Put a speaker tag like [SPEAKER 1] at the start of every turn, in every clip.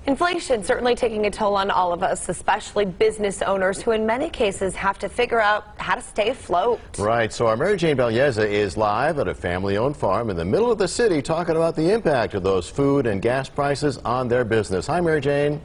[SPEAKER 1] Inflation certainly taking a toll on all of us, especially business owners who in many cases have to figure out how to stay afloat.
[SPEAKER 2] Right, so our Mary Jane Beleza is live at a family-owned farm in the middle of the city talking about the impact of those food and gas prices on their business. Hi, Mary Jane.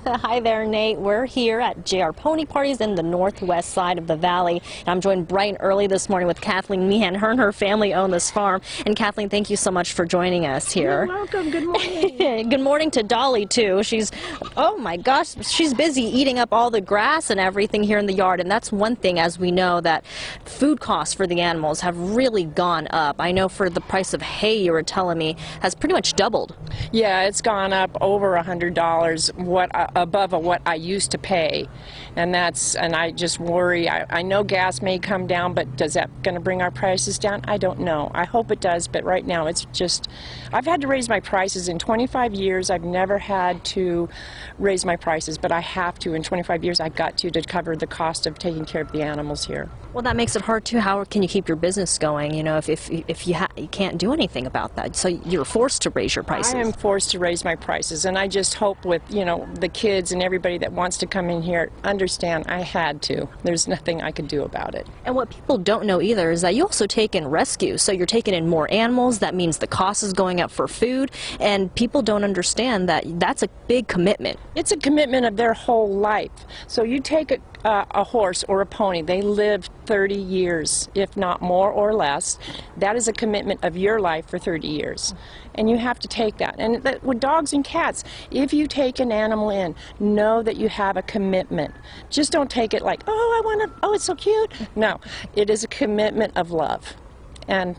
[SPEAKER 3] Hi there, Nate. We're here at JR Pony Parties in the northwest side of the valley. And I'm joined bright and early this morning with Kathleen Meehan. Her and her family own this farm. And Kathleen, thank you so much for joining us here.
[SPEAKER 4] You're welcome. Good morning.
[SPEAKER 3] Good morning to Dolly, too. She's, oh my gosh, she's busy eating up all the grass and everything here in the yard. And that's one thing, as we know, that food costs for the animals have really gone up. I know for the price of hay, you were telling me, has pretty much doubled.
[SPEAKER 4] Yeah, it's gone up over $100 above what I used to pay, and I just worry. I know gas may come down, but does that going to bring our prices down? I don't know. I hope it does, but right now it's just, I've had to raise my prices in 25 years. I've never had to raise my prices, but I have to. In 25 years, I've got to cover the cost of taking care of the animals here.
[SPEAKER 3] Well, that makes it hard too. How can you keep your business going? You know, if you can't do anything about that, so you're forced to raise your prices.
[SPEAKER 4] I am forced to raise my prices, and I just hope with the kids and everybody that wants to come in here understand I had to. There's nothing I could do about it.
[SPEAKER 3] And what people don't know either is that you also take in rescue. So you're taking in more animals. That means the cost is going up for food, and people don't understand that that's a big commitment.
[SPEAKER 4] It's a commitment of their whole life. So you take a horse or a pony, they live 30 years, if not more or less. That is a commitment of your life for 30 years. And you have to take that. And with dogs and cats, if you take an animal in, know that you have a commitment. Just don't take it like, oh, it's so cute. No, it is a commitment of love. And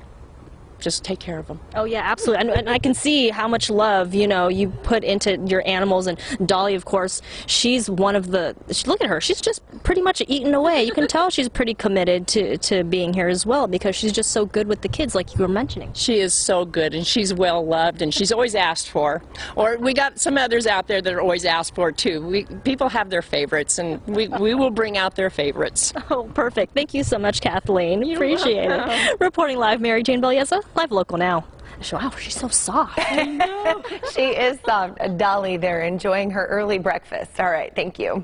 [SPEAKER 4] just take care of them.
[SPEAKER 3] Oh yeah, absolutely. And I can see how much love you put into your animals. And Dolly, of course, she's one of the. Look at her. She's just pretty much eating away. You can tell she's pretty committed to being here as well, because she's just so good with the kids, like you were mentioning.
[SPEAKER 4] She is so good, and she's well loved, and she's always asked for. Or we got some others out there that are always asked for too. People have their favorites, and we will bring out their favorites.
[SPEAKER 3] Oh, perfect. Thank you so much, Kathleen.
[SPEAKER 4] You're
[SPEAKER 3] Appreciate
[SPEAKER 4] welcome.
[SPEAKER 3] it. Reporting live, Mary Jane Beleza. Live local now. Wow, she's so soft.
[SPEAKER 1] I know. She is soft. Dolly there enjoying her early breakfast. All right, thank you.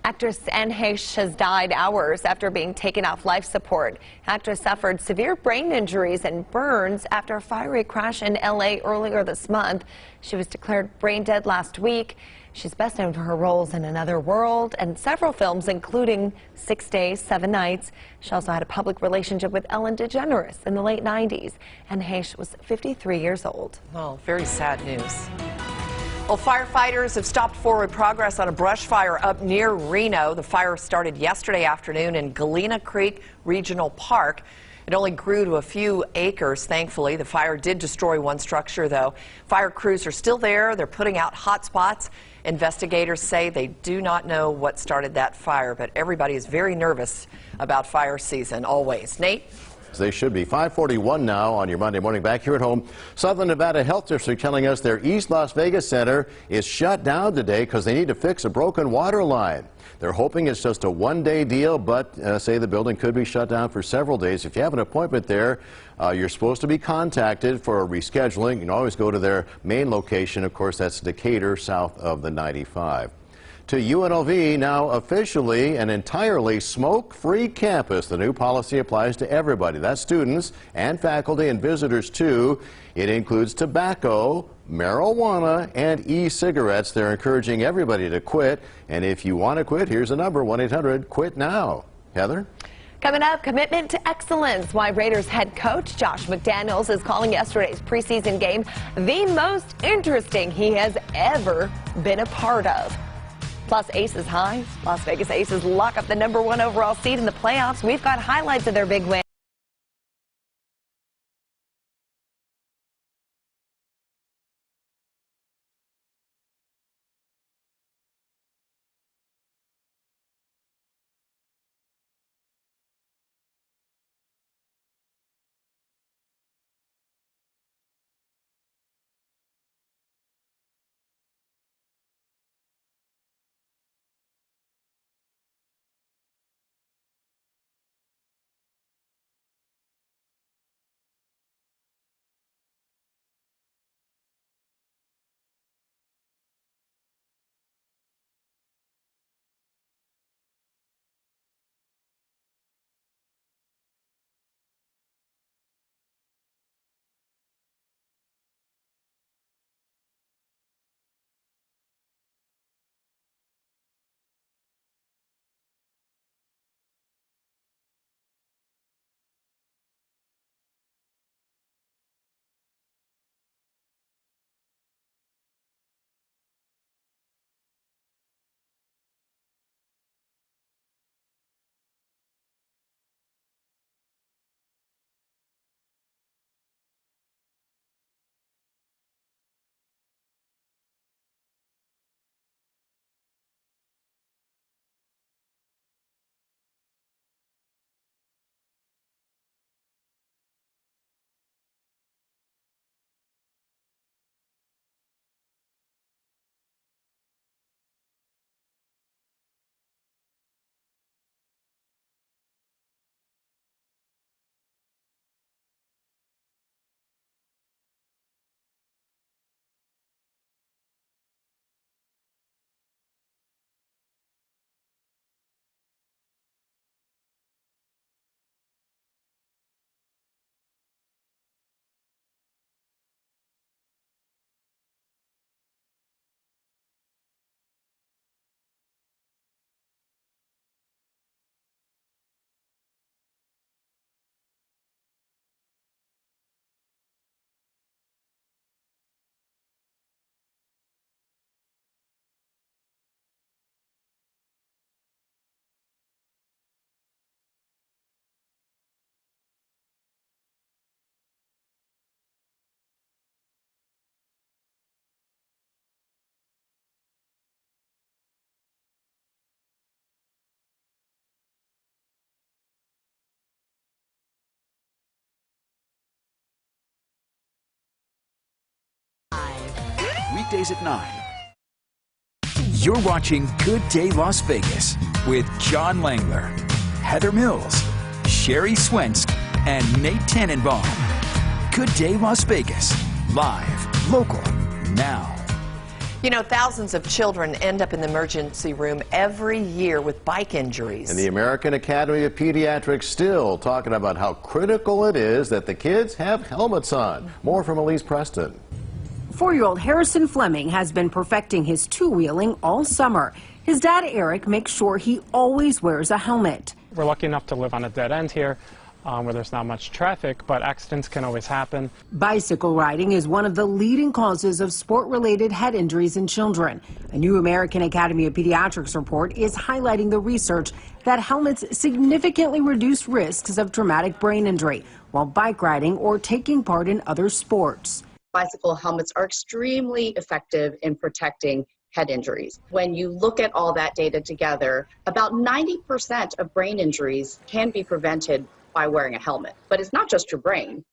[SPEAKER 1] Actress Wnba has died hours after being taken off life support. Actress suffered severe brain injuries and burns after a fiery crash in L.A. earlier this month. She was declared brain dead last week. She's best known for her roles in Another World and several films, including 6 Days, 7 Nights. She also had a public relationship with Ellen DeGeneres in the late 90s. Wnba was 53 years old.
[SPEAKER 5] Oh, very sad news. Well, firefighters have stopped forward progress on a brush fire up near Reno. The fire started yesterday afternoon in Galena Creek Regional Park. It only grew to a few acres, thankfully. The fire did destroy one structure, though. Fire crews are still there. They're putting out hot spots. Investigators say they do not know what started that fire, but everybody is very nervous about fire season, always. Nate?
[SPEAKER 2] They should be. 5:41 now on your Monday morning. Back here at home, Southern Nevada Health District telling us their East Las Vegas Center is shut down today because they need to fix a broken water line. They're hoping it's just a one-day deal, but say the building could be shut down for several days. If you have an appointment there, you're supposed to be contacted for a rescheduling. You can always go to their main location. Of course, that's Decatur, south of the 95. To UNLV, now officially an entirely smoke-free campus. The new policy applies to everybody. That's students and faculty and visitors, too. It includes tobacco, marijuana, and e-cigarettes. They're encouraging everybody to quit. And if you want to quit, here's a number, 1-800-QUIT-NOW. Heather?
[SPEAKER 1] Coming up, commitment to excellence. Why Raiders head coach Josh McDaniels is calling yesterday's preseason game the most interesting he has ever been a part of. Plus, Aces high. Las Vegas Aces lock up the #1 overall seed in the playoffs. We've got highlights of their big win.
[SPEAKER 6] weekdays at 9. You're watching Good Day Las Vegas with John Langler, Heather Mills, Sherry Swensk, and Nate Tannenbaum. Good Day Las Vegas. Live, local, now.
[SPEAKER 5] You know, thousands of children end up in the emergency room every year with bike injuries.
[SPEAKER 2] And the American Academy of Pediatrics still talking about how critical it is that the kids have helmets on. More from Elise Preston.
[SPEAKER 7] 4-year-old Harrison Fleming has been perfecting his two-wheeling all summer. His dad, Eric, makes sure he always wears a helmet.
[SPEAKER 8] We're lucky enough to live on a dead end here where there's not much traffic, but accidents can always happen.
[SPEAKER 7] Bicycle riding is one of the leading causes of sport-related head injuries in children. A new American Academy of Pediatrics report is highlighting the research that helmets significantly reduce risks of traumatic brain injury while bike riding or taking part in other sports.
[SPEAKER 9] Bicycle helmets are extremely effective in protecting head injuries. When you look at all that data together, about 90% of brain injuries can be prevented by wearing a helmet. But it's not just your brain.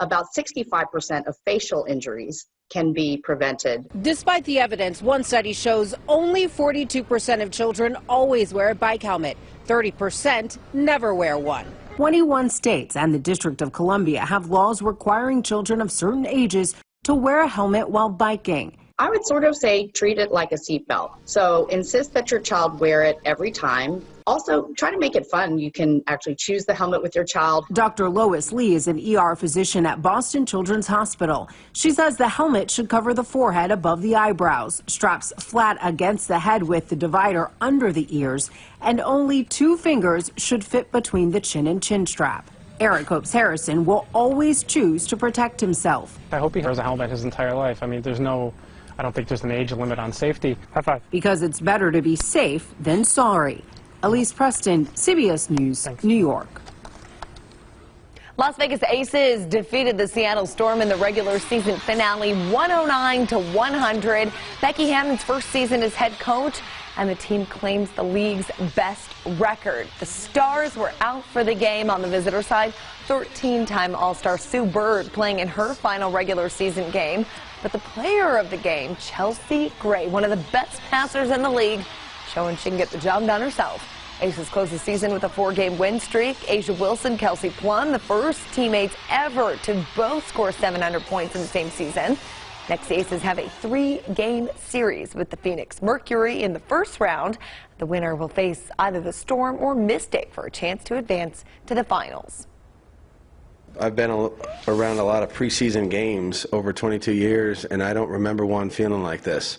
[SPEAKER 9] About 65% of facial injuries can be prevented.
[SPEAKER 7] Despite the evidence, one study shows only 42% of children always wear a bike helmet. 30% never wear one. 21 states and the District of Columbia have laws requiring children of certain ages to wear a helmet while biking.
[SPEAKER 9] I would sort of say treat it like a seatbelt. So insist that your child wear it every time. Also, try to make it fun. You can actually choose the helmet with your child.
[SPEAKER 7] Dr. Lois Lee is an ER physician at Boston Children's Hospital. She says the helmet should cover the forehead above the eyebrows, straps flat against the head with the divider under the ears, and only 2 fingers should fit between the chin and chin strap. Eric hopes Harrison will always choose to protect himself.
[SPEAKER 8] I hope he wears a helmet his entire life. I mean, I don't think there's an age limit on safety. High five.
[SPEAKER 7] Because it's better to be safe than sorry. Elise Preston, CBS News,
[SPEAKER 8] Thanks.
[SPEAKER 7] New York.
[SPEAKER 1] Las Vegas Aces defeated the Seattle Storm in the regular season finale 109-100. Becky Hammon's first season as head coach, and the team claims the league's best record. The Stars were out for the game on the visitor side. 13-time All-Star Sue Bird playing in her final regular season game. But the player of the game, Chelsea Gray, one of the best passers in the league, showing she can get the job done herself. Aces closed the season with a 4-game win streak. Asia Wilson, Kelsey Plum, the first teammates ever to both score 700 points in the same season. Next, the Aces have a 3-game series with the Phoenix Mercury in the first round. The winner will face either the Storm or Mystic for a chance to advance to the finals.
[SPEAKER 10] I've been around a lot of preseason games over 22 years, and I don't remember one feeling like this.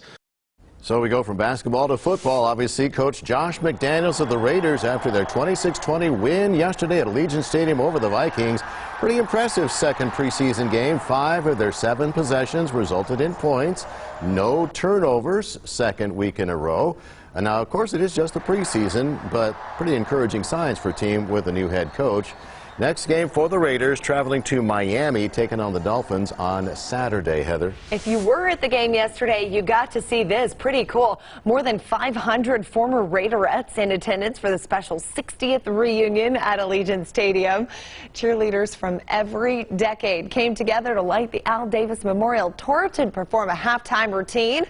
[SPEAKER 2] So we go from basketball to football. Obviously, Coach Josh McDaniels of the Raiders after their 26-20 win yesterday at Allegiant Stadium over the Vikings. Pretty impressive second preseason game. 5 of their 7 possessions resulted in points. No turnovers, second week in a row. And now, of course, it is just the preseason, but pretty encouraging signs for a team with a new head coach. Next game for the Raiders, traveling to Miami, taking on the Dolphins on Saturday, Heather.
[SPEAKER 1] If you were at the game yesterday, you got to see this. Pretty cool. More than 500 former Raiderettes in attendance for the special 60th reunion at Allegiant Stadium. Cheerleaders from every decade came together to light the Al Davis Memorial Torch and perform a halftime routine.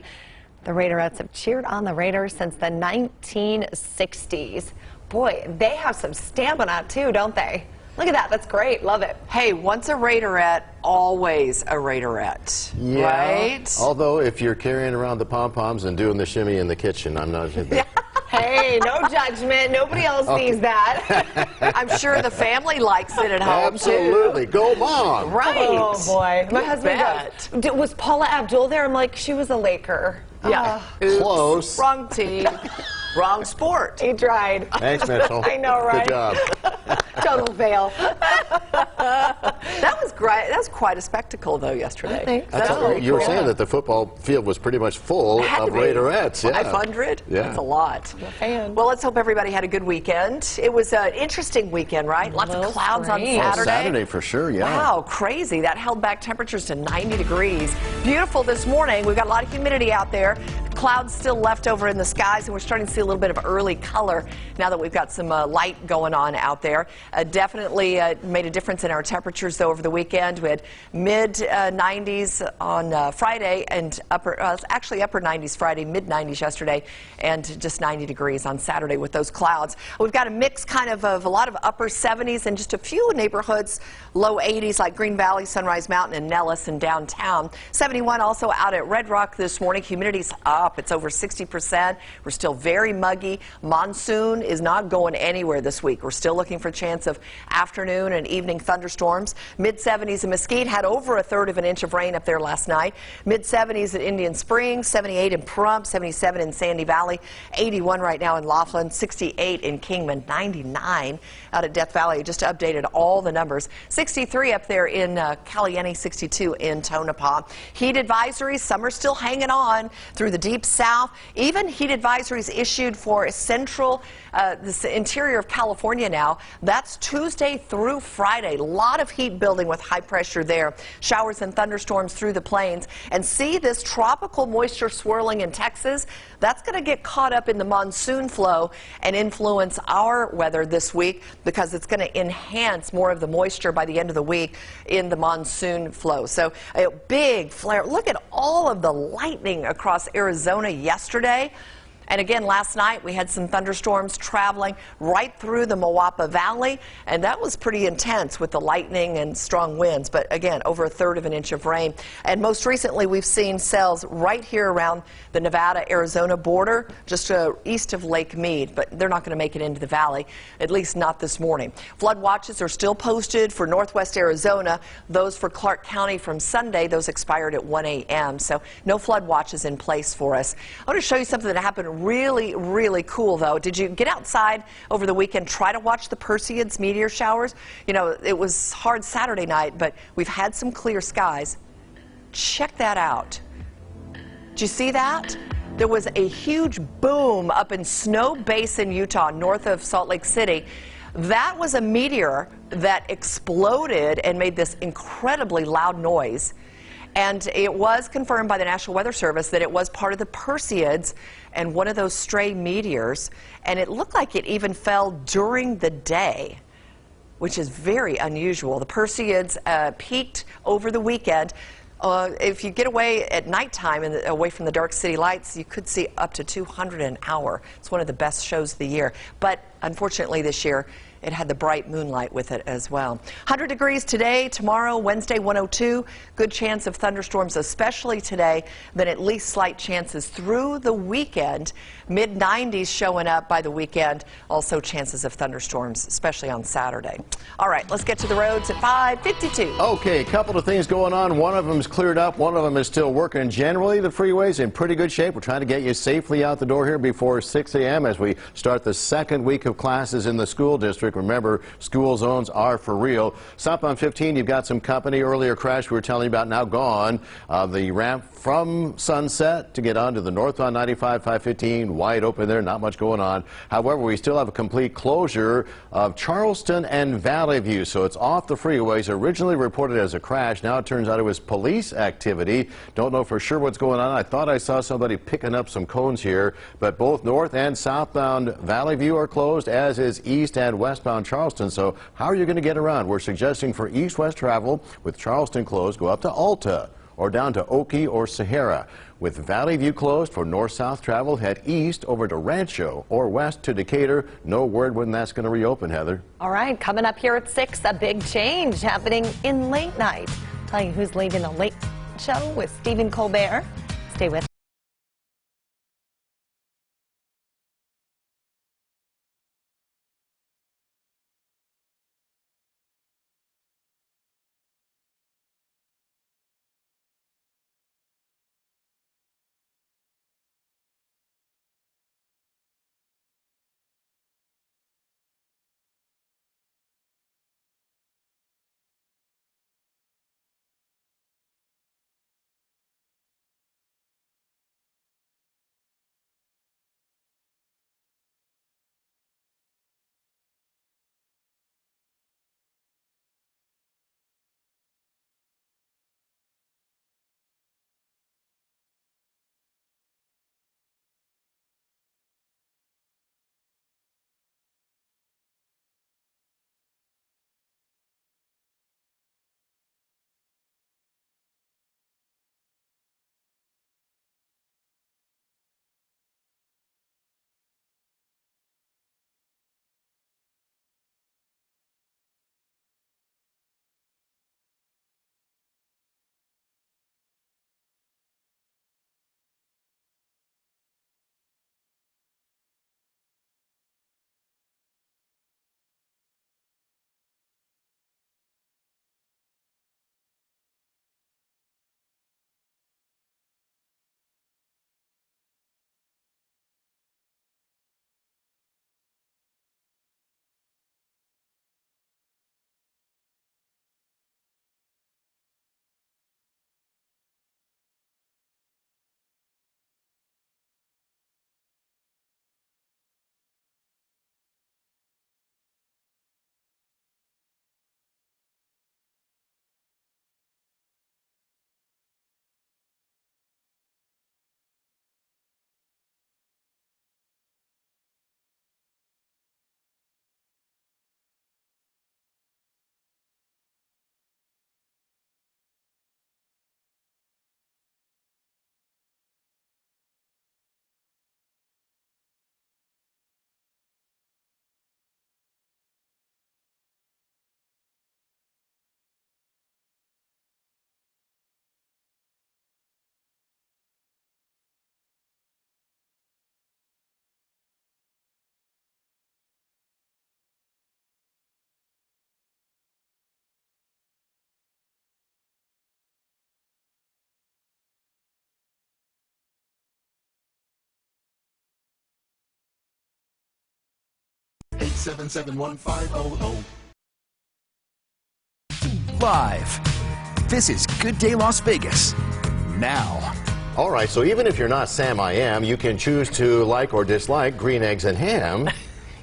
[SPEAKER 1] The Raiderettes have cheered on the Raiders since the 1960s. Boy, they have some stamina too, don't they? Look at that. That's great. Love it.
[SPEAKER 5] Hey, once a Raiderette, always a Raiderette.
[SPEAKER 2] Yeah.
[SPEAKER 5] Right?
[SPEAKER 2] Although, if you're carrying around the pom-poms and doing the shimmy in the kitchen, I'm not...
[SPEAKER 1] Hey, no judgment. Nobody else sees that.
[SPEAKER 5] I'm sure the family likes it at home,
[SPEAKER 2] Absolutely.
[SPEAKER 5] too.
[SPEAKER 2] Go, Mom.
[SPEAKER 5] Right.
[SPEAKER 1] Oh, boy. My
[SPEAKER 5] You
[SPEAKER 1] husband
[SPEAKER 5] bet.
[SPEAKER 1] goes, was Paula Abdul there? I'm like, she was a Laker.
[SPEAKER 5] Yeah.
[SPEAKER 1] Oh,
[SPEAKER 2] Close.
[SPEAKER 5] Wrong team. Wrong sport.
[SPEAKER 1] he tried.
[SPEAKER 2] Thanks, Mitchell.
[SPEAKER 1] I know, right?
[SPEAKER 2] Good job.
[SPEAKER 1] Total fail.
[SPEAKER 5] That was great. That was quite a spectacle, though, yesterday.
[SPEAKER 1] I think
[SPEAKER 2] That's
[SPEAKER 1] so.
[SPEAKER 2] all, you were saying that the football field was pretty much full
[SPEAKER 5] Had
[SPEAKER 2] of
[SPEAKER 5] to be.
[SPEAKER 2] Raiderettes. Yeah.
[SPEAKER 5] 500?
[SPEAKER 2] Yeah.
[SPEAKER 5] That's a lot.
[SPEAKER 1] I'm a fan.
[SPEAKER 5] Well, let's hope everybody had a good weekend. It was an interesting weekend, right? Lots of
[SPEAKER 1] Little
[SPEAKER 5] clouds on
[SPEAKER 1] strange.
[SPEAKER 2] Well,
[SPEAKER 5] Saturday.
[SPEAKER 2] Saturday for sure, yeah.
[SPEAKER 5] Wow, crazy. That held back temperatures to 90 degrees. Beautiful this morning. We've got a lot of humidity out there. Clouds still left over in the skies, and we're starting to see a little bit of early color now that we've got some light going on out there. Definitely made a difference in our temperatures, though, over the weekend. We had mid-90s on Friday and actually upper 90s Friday, mid-90s yesterday, and just 90 degrees on Saturday with those clouds. We've got a mix kind of a lot of upper 70s and just a few neighborhoods, low 80s like Green Valley, Sunrise Mountain, and Nellis and downtown. 71 also out at Red Rock this morning. Humidity's up. It's over 60%. We're still very muggy. Monsoon is not going anywhere this week. We're still looking for a chance of afternoon and evening thunderstorms. Mid-70s in Mesquite, had over a third of an inch of rain up there last night. Mid-70s at Indian Springs, 78 in Pahrump, 77 in Sandy Valley, 81 right now in Laughlin, 68 in Kingman, 99 out at Death Valley. Just updated all the numbers. 63 up there in Caliente, 62 in Tonopah. Heat advisories, some are still hanging on through the deep south. Even heat advisories issued for central, this interior of California now. That's Tuesday through Friday. A lot of heat building with high pressure there. Showers and thunderstorms through the plains. And see this tropical moisture swirling in Texas? That's going to get caught up in the monsoon flow and influence our weather this week because it's going to enhance more of the moisture by the end of the week in the monsoon flow. So a big flare. Look at all of the lightning across Arizona yesterday. And again, last night we had some thunderstorms traveling right through the Wnba Valley, and that was pretty intense with the lightning and strong winds. But again, over a third of an inch of rain. And most recently, we've seen cells right here around the Nevada-Arizona border, just east of Lake Mead. But they're not going to make it into the valley, at least not this morning. Flood watches are still posted for northwest Arizona. Those for Clark County from Sunday, those expired at 1 a.m. So no flood watches in place for us. I want to show you something that happened really, really cool, though. Did you get outside over the weekend, try to watch the Perseids meteor showers? You know, it was hard Saturday night, but we've had some clear skies. Check that out. Did you see that? There was a huge boom up in Snow Basin, Utah, north of Salt Lake City. That was a meteor that exploded and made this incredibly loud noise. And it was confirmed by the National Weather Service that it was part of the Perseids and one of those stray meteors. And it looked like it even fell during the day, which is very unusual. The Perseids peaked over the weekend. If you get away at nighttime and away from the dark city lights, you could see up to 200 an hour. It's one of the best shows of the year. But unfortunately this year, it had the bright moonlight with it as well. 100 degrees today, tomorrow, Wednesday, 102. Good chance of thunderstorms, especially today, then at least slight chances through the weekend. Mid-90s showing up by the weekend. Also chances of thunderstorms, especially on Saturday. All right, let's get to the roads at 5:52.
[SPEAKER 2] Okay, a couple of things going on. One of them is cleared up. One of them is still working. Generally, the freeway's in pretty good shape. We're trying to get you safely out the door here before 6 a.m. as we start the second week of classes in the school district. Remember, school zones are for real. Southbound 15, you've got some company. Earlier crash we were telling you about now gone. The ramp from Sunset to get onto the northbound 95, 515, wide open there, not much going on. However, we still have a complete closure of Charleston and Valley View, so it's off the freeways. Originally reported as a crash. Now it turns out it was police activity. Don't know for sure what's going on. I thought I saw somebody picking up some cones here, but both north and southbound Valley View are closed, as is east and westbound Charleston. So how are you going to get around? We're suggesting for east-west travel with Charleston closed, go up to Alta or down to Oakey or Sahara. With Valley View closed for north-south travel, head east over to Rancho or west to Decatur. No word when that's going to reopen, Heather.
[SPEAKER 1] All right, coming up here at 6, a big change happening in late night. Tell you who's leaving the late show with Stephen Colbert. Stay with us.
[SPEAKER 11] 877-1500.
[SPEAKER 6] Live. This is Good Day Las Vegas. Now.
[SPEAKER 2] All right, so even if you're not Sam I Am, you can choose to like or dislike green eggs and ham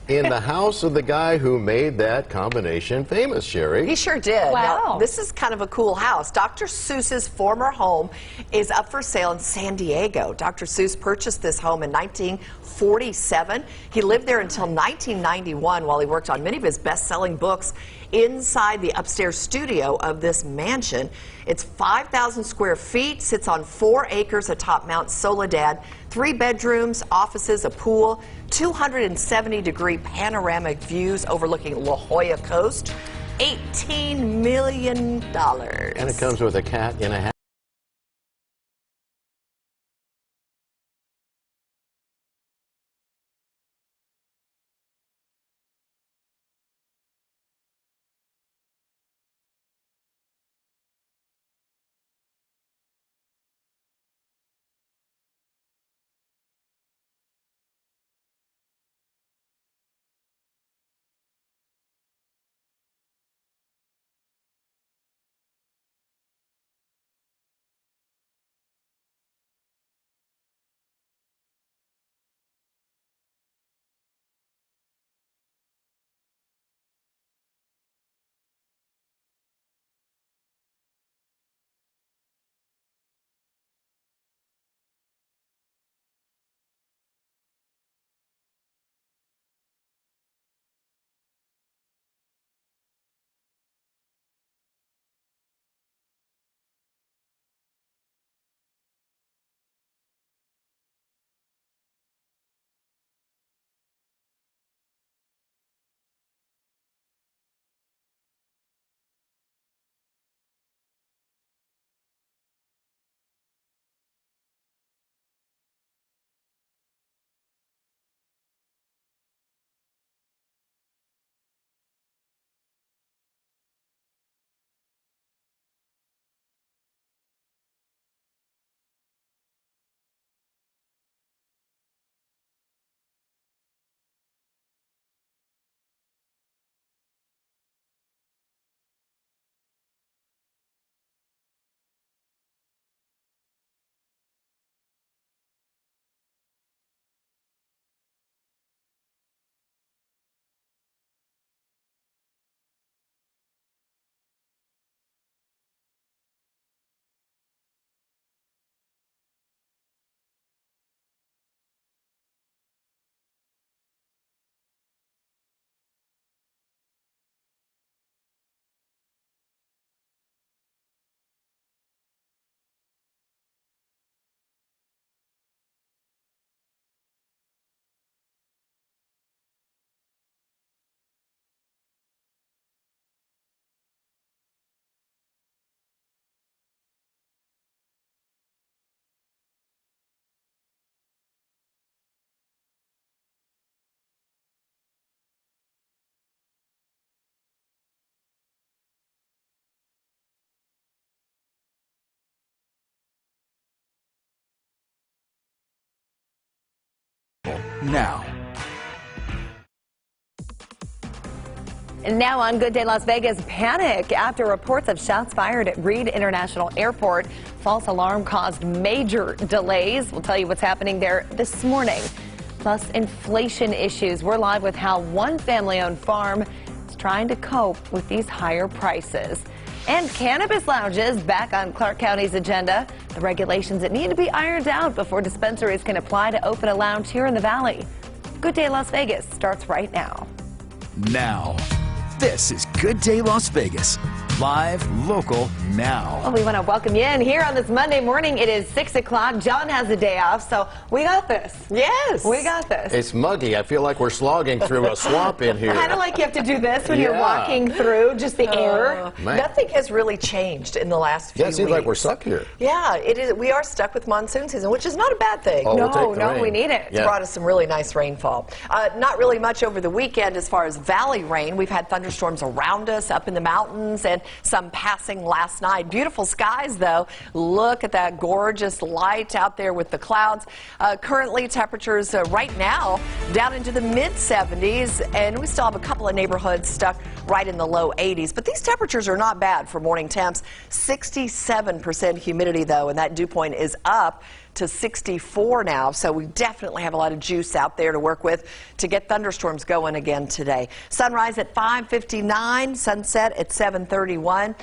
[SPEAKER 2] in the house of the guy who made that combination famous, Sherry.
[SPEAKER 5] He sure did.
[SPEAKER 1] Wow.
[SPEAKER 5] Now, this is kind of a cool house. Dr. Seuss's former home is up for sale in San Diego. Dr. Seuss purchased this home in 1947. He lived there until 1991 while he worked on many of his best-selling books inside the upstairs studio of this mansion. It's 5,000 square feet, sits on 4 acres atop Mount Soledad, 3 bedrooms, offices, a pool, 270-degree panoramic views overlooking La Jolla Coast, $18 million.
[SPEAKER 2] And it comes with a cat in a hat.
[SPEAKER 6] Now.
[SPEAKER 1] And now on Good Day Las Vegas, panic after reports of shots fired at Reed International Airport. False alarm caused major delays. We'll tell you what's happening there this morning. Plus inflation issues. We're live with how one family-owned farm is trying to cope with these higher prices. And cannabis lounges back on Clark County's agenda. The regulations that need to be ironed out before dispensaries can apply to open a lounge here in the Valley. Good Day Las Vegas starts right now.
[SPEAKER 6] Now. This is Good Day Las Vegas. Live, local, now.
[SPEAKER 1] Well, we want to welcome you in here on this Monday morning. It is 6 o'clock. John has a day off, so we got this.
[SPEAKER 5] Yes.
[SPEAKER 1] We got this.
[SPEAKER 2] It's muggy. I feel like we're slogging through a swamp in here.
[SPEAKER 1] Kind of like you have to do this when you're walking through, just the air.
[SPEAKER 5] Nothing has really changed in the last few weeks.
[SPEAKER 2] Yeah, it seems like we're stuck here.
[SPEAKER 5] Yeah, it is. We are stuck with monsoon season, which is not a bad thing.
[SPEAKER 2] Oh,
[SPEAKER 1] No, we need it.
[SPEAKER 5] It's brought us some really nice rainfall. Not really much over the weekend as far as valley rain. We've had thunderstorms around us up in the mountains, and some passing last night. Beautiful skies, though. Look at that gorgeous light out there with the clouds. Currently, temperatures right now down into the mid-70s, and we still have a couple of neighborhoods stuck right in the low 80s. But these temperatures are not bad for morning temps. 67% humidity, though, and that dew point is up to 64 now, so we definitely have a lot of juice out there to work with to get thunderstorms going again today. Sunrise at 5:59, sunset at 7:31.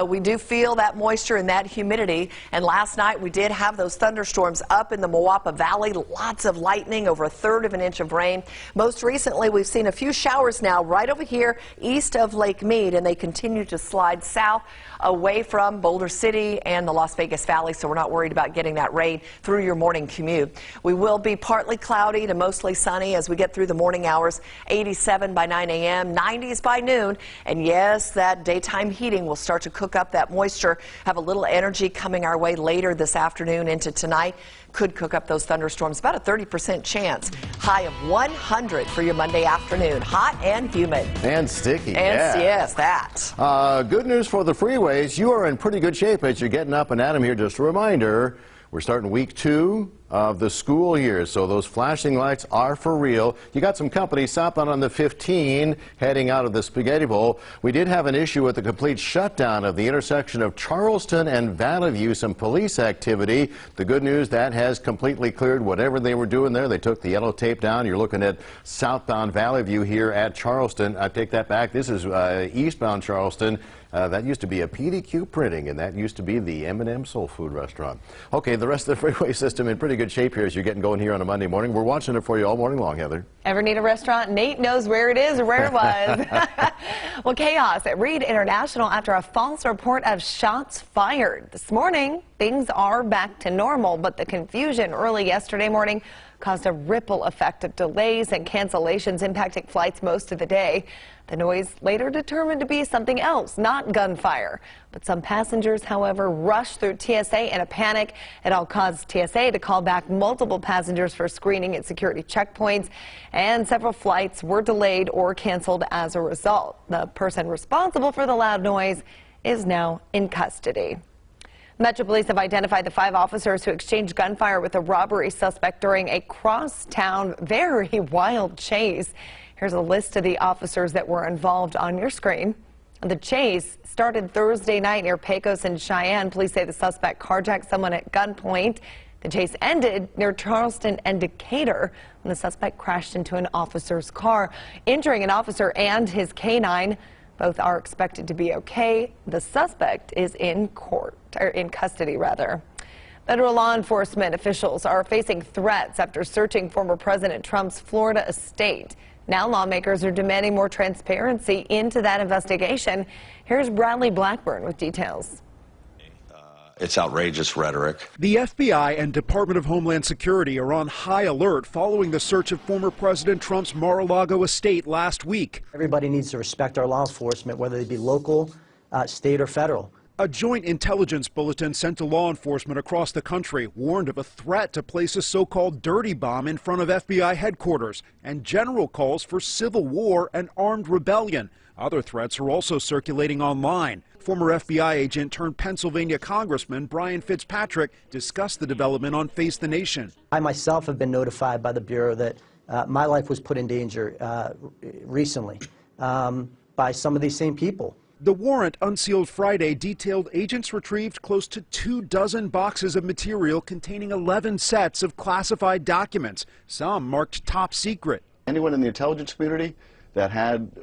[SPEAKER 5] We do feel that moisture and that humidity, and last night we did have those thunderstorms up in the Wnba Valley. Lots of lightning, over 1/3 of an inch of rain. Most recently, we've seen a few showers now right over here east of Lake Mead, and they continue to slide south away from Boulder City and the Las Vegas Valley, so we're not worried about getting that rain through your morning commute. We will be partly cloudy to mostly sunny as we get through the morning hours. 87 by 9 a.m., 90s by noon, and yes, that daytime heating will start to cook up that moisture. Have a little energy coming our way later this afternoon into tonight. Could cook up those thunderstorms, about a 30% chance. High of 100 for your Monday afternoon. Hot and humid.
[SPEAKER 2] And sticky,
[SPEAKER 5] and yes, that.
[SPEAKER 2] Good news for the freeways. You are in pretty good shape as you're getting up and at 'em here. Just a reminder, we're starting week 2 of the school year, so those flashing lights are for real. You got some company southbound on the 15 heading out of the Spaghetti Bowl. We did have an issue with the complete shutdown of the intersection of Charleston and Valley View, some police activity. The good news, that has completely cleared. Whatever they were doing there, they took the yellow tape down. You're looking at southbound Valley View here at Charleston. I take that back. This is eastbound Charleston. That used to be a PDQ Printing, and that used to be the M&M Soul Food Restaurant. Okay, the rest of the freeway system in pretty good shape here as you're getting going here on a Monday morning. We're watching it for you all morning long, Heather.
[SPEAKER 1] Ever need a restaurant? Nate knows where it is or where it was. Well, chaos at Reed International after a false report of shots fired. This morning, things are back to normal, but the confusion early yesterday morning caused a ripple effect of delays and cancellations impacting flights most of the day. The noise later determined to be something else, not gunfire. But some passengers, however, rushed through TSA in a panic. It all caused TSA to call back multiple passengers for screening at security checkpoints, and several flights were delayed or canceled as a result. The person responsible for the loud noise is now in custody. Metro Police have identified the 5 officers who exchanged gunfire with a robbery suspect during a cross-town, very wild chase. Here's a list of the officers that were involved on your screen. The chase started Thursday night near Pecos and Cheyenne. Police say the suspect carjacked someone at gunpoint. The chase ended near Charleston and Decatur when the suspect crashed into an officer's car, injuring an officer and his canine. Both are expected to be okay. The suspect is in custody rather. Federal law enforcement officials are facing threats after searching former President Trump's Florida estate. Now lawmakers are demanding more transparency into that investigation. Here's Bradley Blackburn with details.
[SPEAKER 11] It's outrageous rhetoric.
[SPEAKER 12] The FBI and Department of Homeland Security are on high alert following the search of former President Trump's Mar-a-Lago estate last week.
[SPEAKER 13] Everybody needs to respect our law enforcement, whether they be local, state, or federal.
[SPEAKER 12] A joint intelligence bulletin sent to law enforcement across the country warned of a threat to place a so-called dirty bomb in front of FBI headquarters and general calls for civil war and armed rebellion. Other threats are also circulating online. Former FBI agent turned Pennsylvania Congressman Brian Fitzpatrick discussed the development on Face the Nation.
[SPEAKER 13] I myself have been notified by the Bureau that my life was put in danger recently by some of these same people.
[SPEAKER 12] The warrant, unsealed Friday, detailed agents retrieved close to 24 boxes of material containing 11 sets of classified documents, some marked top secret.
[SPEAKER 14] Anyone in the intelligence community that had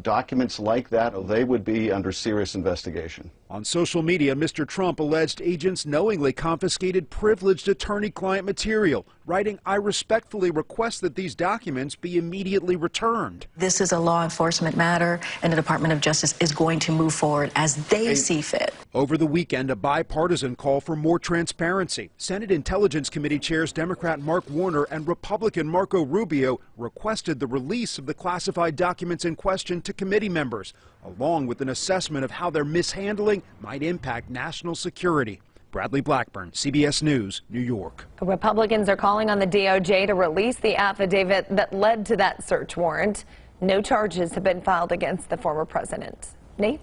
[SPEAKER 14] documents like that, they would be under serious investigation.
[SPEAKER 12] On social media, Mr. Trump alleged agents knowingly confiscated privileged attorney-client material, writing, "I respectfully request that these documents be immediately returned."
[SPEAKER 15] This is a law enforcement matter, and the Department of Justice is going to move forward as they see fit.
[SPEAKER 12] Over the weekend, a bipartisan call for more transparency. Senate Intelligence Committee chairs Democrat Mark Warner and Republican Marco Rubio requested the release of the classified documents in question to committee members, along with an assessment of how their mishandling might impact national security. Bradley Blackburn, CBS News, New York.
[SPEAKER 1] Republicans are calling on the DOJ to release the affidavit that led to that search warrant. No charges have been filed against the former president. Nate?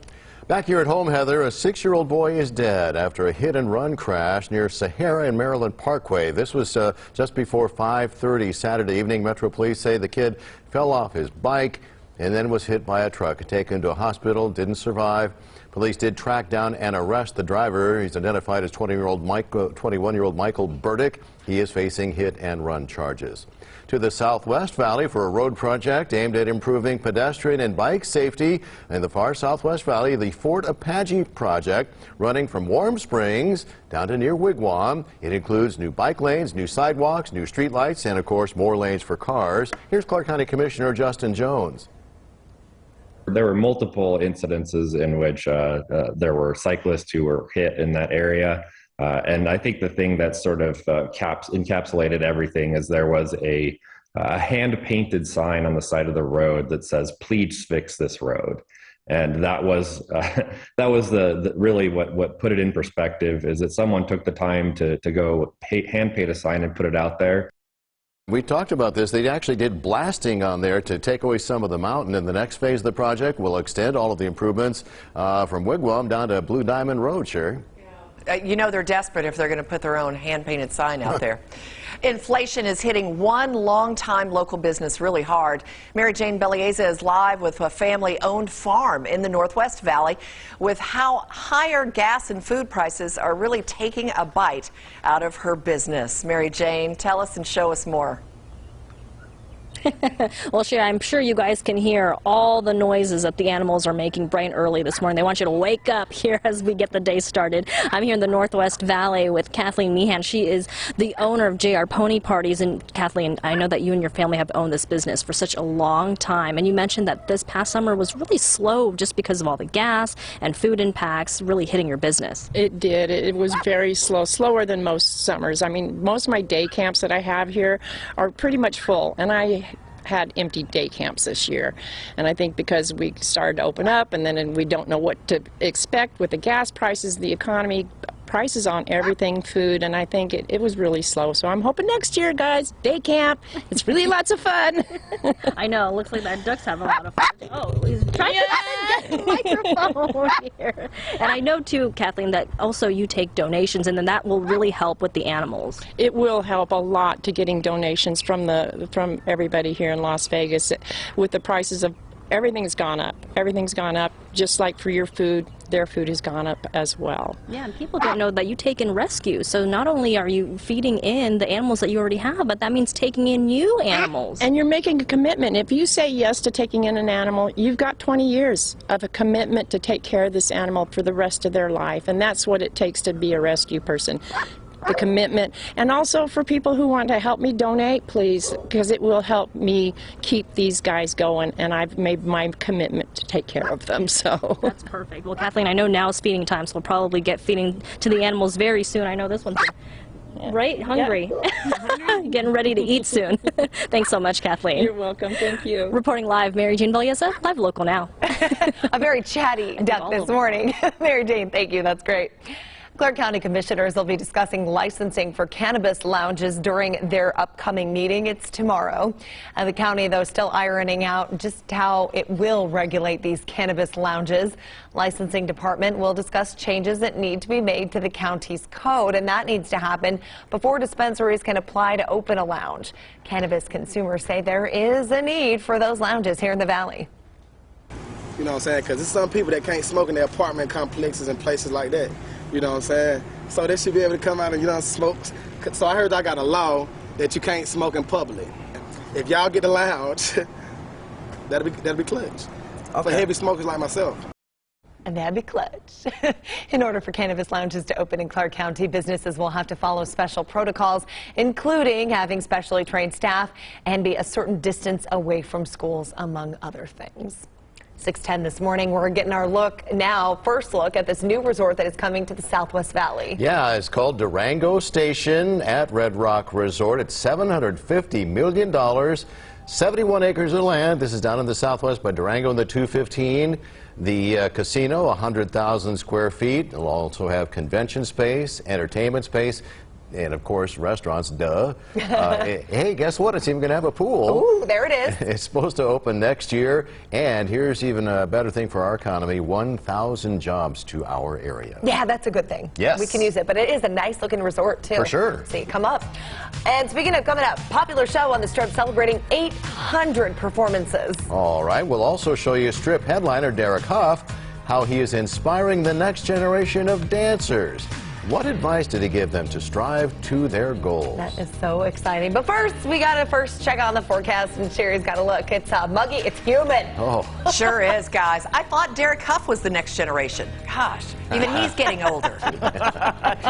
[SPEAKER 2] Back here at home, Heather, a 6-year-old boy is dead after a hit-and-run crash near Sahara and Maryland Parkway. This was just before 5:30 Saturday evening. Metro Police say the kid fell off his bike and then was hit by a truck. Taken to a hospital, didn't survive. Police did track down and arrest the driver. He's identified as 21-year-old Michael Burdick. He is facing hit-and-run charges. To the Southwest Valley for a road project aimed at improving pedestrian and bike safety in the far Southwest Valley. The Fort Apache project running from Warm Springs down to near Wigwam. It includes new bike lanes, new sidewalks, new streetlights, and of course more lanes for cars. Here's Clark County Commissioner Justin Jones.
[SPEAKER 16] There were multiple incidences in which there were cyclists who were hit in that area. And I think the thing that sort of encapsulated everything is there was a hand-painted sign on the side of the road that says, "Please fix this road." And that was really what put it in perspective, is that someone took the time to go hand paint a sign and put it out there.
[SPEAKER 2] We talked about this. They actually did blasting on there to take away some of the mountain. And the next phase of the project will extend all of the improvements from Wigwam down to Blue Diamond Road, Sherry.
[SPEAKER 5] You know they're desperate if they're going to put their own hand-painted sign out there. Inflation is hitting one long-time local business really hard. Mary Jane Bellieza is live with a family-owned farm in the Northwest Valley with how higher gas and food prices are really taking a bite out of her business. Mary Jane, tell us and show us more.
[SPEAKER 3] Well, Sherry, I'm sure you guys can hear all the noises that the animals are making bright and early this morning. They want you to wake up here as we get the day started. I'm here in the Northwest Valley with Kathleen Meehan. She is the owner of JR Pony Parties. And Kathleen, I know that you and your family have owned this business for such a long time. And you mentioned that this past summer was really slow just because of all the gas and food impacts really hitting your business.
[SPEAKER 4] It did. It was very slow, slower than most summers. I mean, most of my day camps that I have here are pretty much full, and I had empty day camps this year. And I think because we started to open up and then we don't know what to expect with the gas prices, the economy, prices on everything, food, and I think it was really slow. So I'm hoping next year, guys, day camp, it's really lots of fun.
[SPEAKER 3] I know, it looks like that duck's having a lot of fun. Oh, he's trying to get the microphone here. And I know too, Kathleen, that also you take donations, and then that will really help with the animals.
[SPEAKER 4] It will help a lot to getting donations from everybody here in Las Vegas. With the prices of everything's gone up. Everything's gone up, just like for your food, their food has gone up as well.
[SPEAKER 3] Yeah, and people don't know that you take in rescue. So not only are you feeding in the animals that you already have, but that means taking in new animals.
[SPEAKER 4] And you're making a commitment. If you say yes to taking in an animal, you've got 20 years of a commitment to take care of this animal for the rest of their life. And that's what it takes to be a rescue person. The commitment, and also for people who want to help me donate, please, because it will help me keep these guys going, and I've made my commitment to take care of them. So
[SPEAKER 3] that's perfect. Well, Kathleen, I know now is feeding time, so we'll probably get feeding to the animals very soon. I know this one's right hungry, getting ready to eat soon. Thanks so much, Kathleen.
[SPEAKER 4] You're welcome. Thank you.
[SPEAKER 3] Reporting live, Mary Jane Bellieza, live local now.
[SPEAKER 1] A very chatty duck this morning. Mary Jane, thank you. That's great. Clark County commissioners will be discussing licensing for cannabis lounges during their upcoming meeting. It's tomorrow. The county, though, still ironing out just how it will regulate these cannabis lounges. Licensing department will discuss changes that need to be made to the county's code, and that needs to happen before dispensaries can apply to open a lounge. Cannabis consumers say there is a need for those lounges here in the valley.
[SPEAKER 17] You know what I'm saying? Because there's some people that can't smoke in their apartment complexes and places like that. You know what I'm saying? So they should be able to come out and, smoke. So I heard I got a law that you can't smoke in public. If y'all get the lounge, that'll be clutch. Okay. For heavy smokers like myself.
[SPEAKER 1] And that'd be clutch. In order for cannabis lounges to open in Clark County, businesses will have to follow special protocols, including having specially trained staff and be a certain distance away from schools, among other things. 6:10 this morning, we're getting our first look at this new resort that is coming to the Southwest Valley.
[SPEAKER 2] Yeah, it's called Durango Station at Red Rock Resort. It's $750 million, 71 acres of land. This is down in the Southwest by Durango and the 215. The casino, 100,000 square feet. It'll also have convention space, entertainment space. And of course, restaurants, duh. Hey, guess what? It's even going to have a pool.
[SPEAKER 1] Ooh, there it is.
[SPEAKER 2] It's supposed to open next year. And here's even a better thing for our economy, 1,000 jobs to our area.
[SPEAKER 1] Yeah, that's a good thing.
[SPEAKER 2] Yes.
[SPEAKER 1] We can use it, but it is a nice looking resort too.
[SPEAKER 2] For sure.
[SPEAKER 1] See, come up. And speaking of coming up, popular show on the Strip celebrating 800 performances.
[SPEAKER 2] All right, we'll also show you Strip headliner Derek Huff, how he is inspiring the next generation of dancers. What advice did he give them to strive to their goals?
[SPEAKER 1] That is so exciting. But first, we got to first check on the forecast, and Sherry's got to look. It's muggy, it's humid.
[SPEAKER 2] Oh.
[SPEAKER 5] Sure is, guys. I thought Derek Huff was the next generation. Gosh, even he's getting older.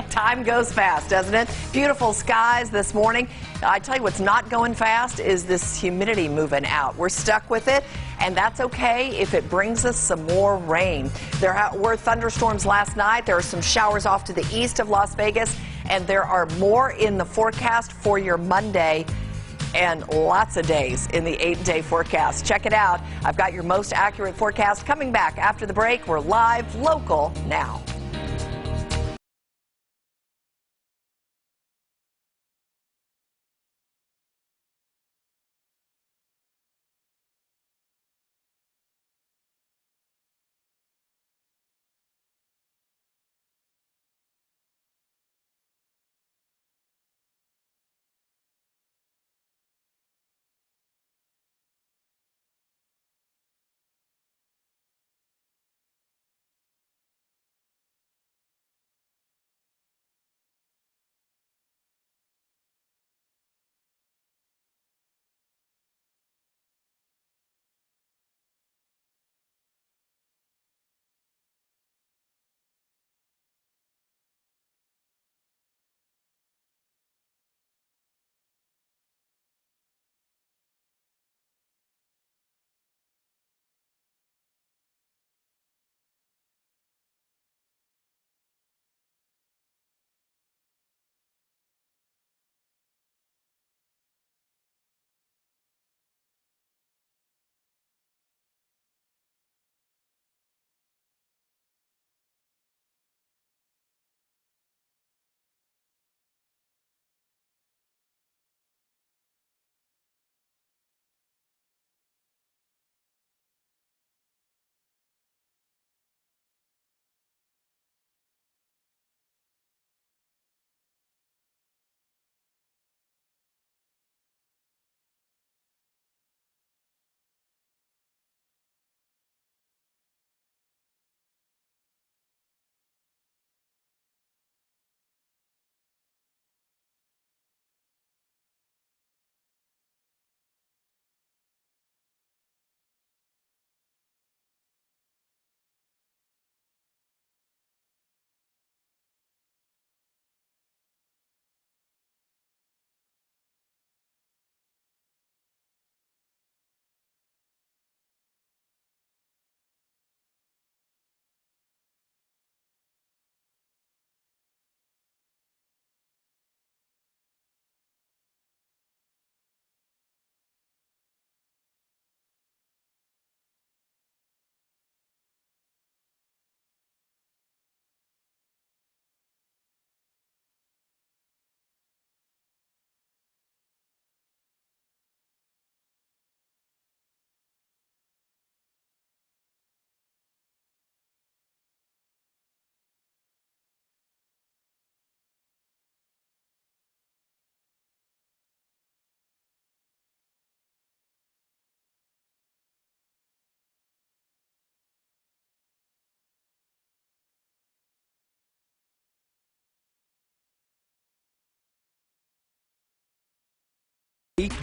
[SPEAKER 5] Time goes fast, doesn't it? Beautiful skies this morning. I tell you what's not going fast is this humidity moving out. We're stuck with it, and that's okay if it brings us some more rain. There were thunderstorms last night. There are some showers off to the east of Las Vegas, and there are more in the forecast for your Monday and lots of days in the 8-day forecast. Check it out. I've got your most accurate forecast coming back after the break. We're live, local now.